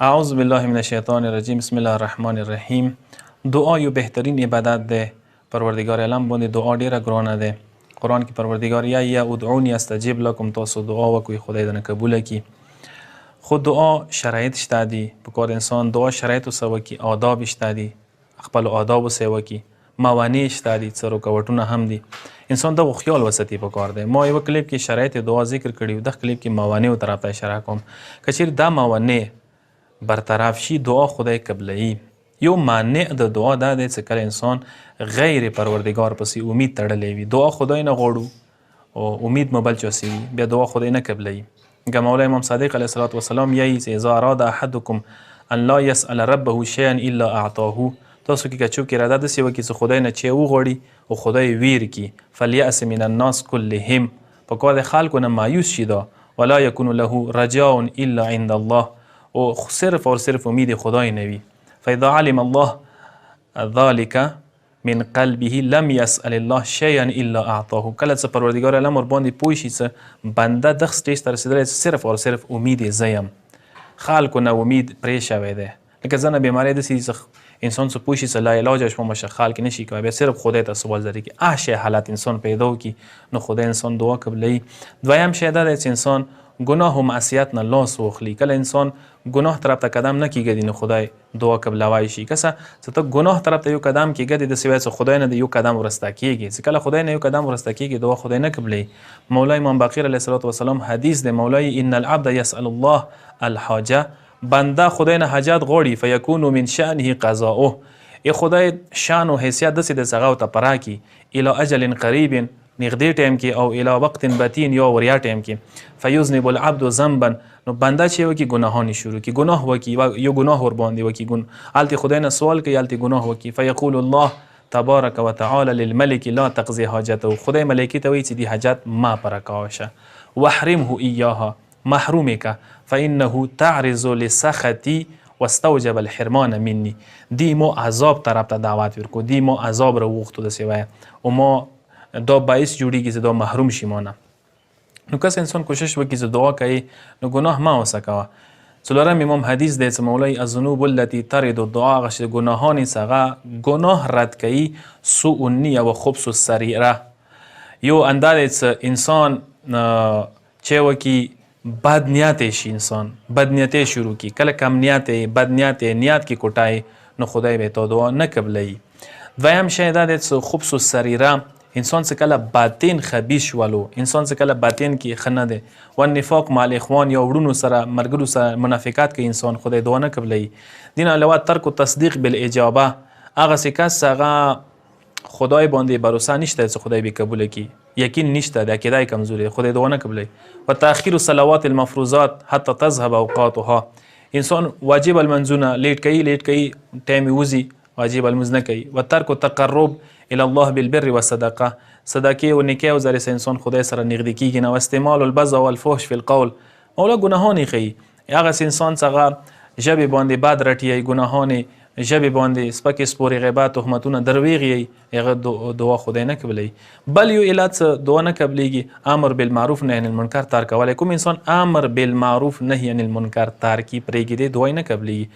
اعوذ بالله من الشیطان الرجیم. بسم الله الرحمن الرحیم. دعا یو بهترین عبادت ده. پروردگار عالم باندې دعا ډیره ګرانه ده. قرآن کې پروردگار یا ادعونی استجب لکم، تاسو دعا وکوي خدای دې قبول کړي. خود دعا شرایط شته دي، په کار انسان دعا شرایط وسو کی، آداب شته دي، خپل آداب وسو کی، موانع شته دي، څه رکاوټونه هم دي. انسان دغه خیال وساتي په کار دی. ما یو کلیپ کې شرایط دعا ذکر کړی، د کلیپ کې موانع طرف ته اشاره کوم. کچیر دا موانع برطرف شي دعا خدای قبلوي. یو مانع د دعا دا دی چې کله انسان غیر پروردگار پسې امید تړلی وي، دعا خدای نه غواړو او امید مو بل چاسي وي، بیا دعا خدای نه قبلوي. که مولا امام صادق علیه الصلاة والسلام یایي چې اذا اراد احدکم ان لا يسأل ربه شیئا الا اعطاه، تاسو کې کچو کې اراده داسې وکړي چې خدای نه چې وغواړي او خدای ویر کړي. فلیأس من الناس كلهم، په کار د خلکو نه مایوس شي دا. ولا یکون له رجاء الا عند الله، او صرف اور صرف امید خدای نه وي. فاذا علم الله ذلك من قلبه لم يسأل الله شيئا الا اعطاه. کله چې پروردگار عالم ور باندې پوه شي چې بنده دغه سټیج ته رسیدلی صرف اور صرف امید یې زه یم، خلکو نه امید پرې شوی دی. لکه ځنه بیماری داسې انسان څه پوه شي چې لا علاجه شوه مشه خلک نشي کوی، بیا صرف خدای ته سوال زری کړي. هغه شی حالت انسان پیدا وکړي نو خدای انسان دعا قبلوي. دویم شی دا دی چې انسان گناه و معصیت نه لاس واخلي. کله انسان گناه طرف ته قدم نه کیږدي نو خدای دعا قبلوای شي. کسه چې ته گناه طرف ته یو قدم کیږدي د سوای چې خدای نه د یو قدم ورسته کیږي، چې کله خدای نه یو قدم ورسته کیږي دعا خدای نه قبلي. مولا امام باقر علیه الصلاة والسلام حدیث د مولای ان العبد يسأل الله الحاجه، بنده خدای نه حاجت غواړي فیکون من شأنه قضاؤه، ای خدای شان او حیثیت داسې د څغاو ته پرا کی الی اجل قریب، نږدې ټایم کې او الی وقت بتین یا وریا ټایم کې. فیذنب العبد ذنبا، نو بنده چې وکي ګناهونه شروع کی، ګناه وکي یو ګناه ور باندې وکي، الته خدای نه سوال کوي، الته ګناه وکي. فیقول الله تبارک وتعالى للملك لا تقضي حاجته، خدای ملائکه ته وایي چې دی حاجت ما پرکاوشه. واحرمه ایاها، محروم کا، فانه تعرض لسخطي واستوجب الحرمان مني، دی مو عذاب طرف ته دعوت ورکو، دی مو عذاب رو وختو د سیوای او ما دا باعث جوړیږي چې دا محروم شي مانه. نو کس انسان کوشش وکړي چې دعا کوي نو گناه ما وسکوه. څلورم امام حدیث دی چې مولای الذنوب التي ترد الدعاء، غش گناهانی څنګه گناه رد کوي سوء النیه و خبث السریره. یو انداز انسان چې وکي بد نیت شي، انسان بد نیت شروع کی، کله کم نیت بد نیت کی کوټای نو خدای به تو دعا نه قبلای. دویم شی دا دی چې خبث السریره، انسان څه کله باطن خبيث ولو، انسان څه کله باطن کې خنه ده و نفاق مع الاخوان یا وړونو سره مرګرو سره منافقت کوي، انسان خدای دعا نه قبلای. دین علاوه ترک تصدیق بالاجابه، هغه څه کس هغه خدای باندې باور نشته چې خدای به قبول کړي، یقین نشته، د عقیده کمزوري، خدای دعا نه قبلای. و تاخير الصلوات المفروضات حتى تذهب اوقاتها، انسان واجب المنزونه لیټ کوي ټایم وزي، واجب المنز نه کوي. و ترک التقرب الى الله بالبر والصدقه، صدقه او نیکی او زری انسان خدای سره نږدې کیږي. نو استعمال البذ والفحش في القول، مولا گناهونه کوي، هغه انسان څنګه ژبه باندې بد رټي، گناهونه ژبه باندې سپکې سپورې غیبت تهمتونه درویغي، هغه دعا خدای نه قبلي. بل یو علت دعا نه قبليږي امر بالمعروف نهي عن المنکر ترک کول. کوم انسان امر بالمعروف نهي عن المنکر ترکی پرېږدي دعا نه قبلي.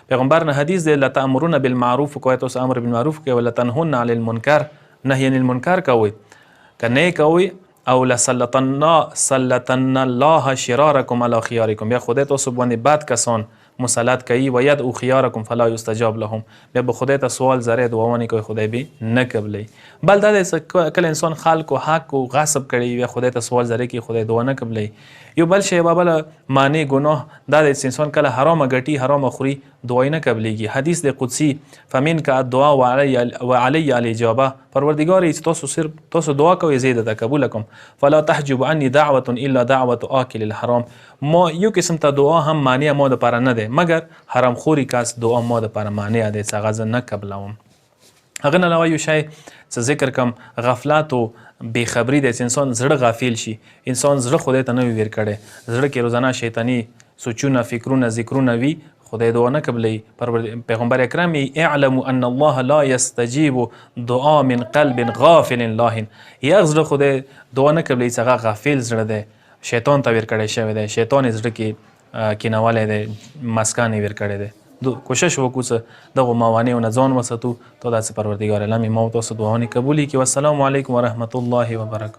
پیغمبر نه حدیث دی لتأمرون بالمعروف، کوی تاسو امر بالمعروف کوي، ولا تنهون عن المنکر نهي عن المنکر کوي، کنه کوي. او لسلطن الله شرارکم علی خيارکم، بیا خدای تاسو باندې بد کسان مسلط کوي. و يدعو خيارکم فلا يستجاب لهم، بیا به خدای ته سوال زره دعاونه کوي خدای به نه قبلي. بل دا کله انسان خلق او حق او غصب کړي بیا خدای ته سوال زره کوي خدای دعا نه قبلي. یو بل شی بابل معنی گناه دا د انسان کله حرام غټي حرام خوري دعا نه قبليږي. حدیث د قدسی فمنک الدعاء وعلي الاجابه، پروردگار تاسو دعا کوي زید د قبول کوم. فلا تحجب عني دعوه الا دعوه آكل الحرام، ما یو قسم ته دعا هم معنی ما د پاره نه ده مگر حرام خوري کس دعا ما د پاره معنی ده څنګه نه قبلوم. هغه نه علاوه یو شی چې ذکر کوم غفلت او بے خبری د انسان زړه غافل شي، انسان زړه خدای ته نه ویر کړي، زړه کې روزانه شیطانی سوچونه فکرونه ذکرونه وی، خدای دعا نه قبلي. پیغمبر اکرم اعلم ان الله لا يستجيب دعاء من قلب غافل لاهن، یغزړه خدای دعا نه قبلي څنګه غافل زړه ده، شیطان ته ویر کړي شوی دی، شیطان زړه کې کینولی دی مسکن یې ویر کړی دی کوشش وکړو چې دغو موانعو نه ځان وساتو تا داسې پروردګار عالم ما او تاسو دعاونه قبول کړي. والسلام علیکم ورحمة الله وبرکاته.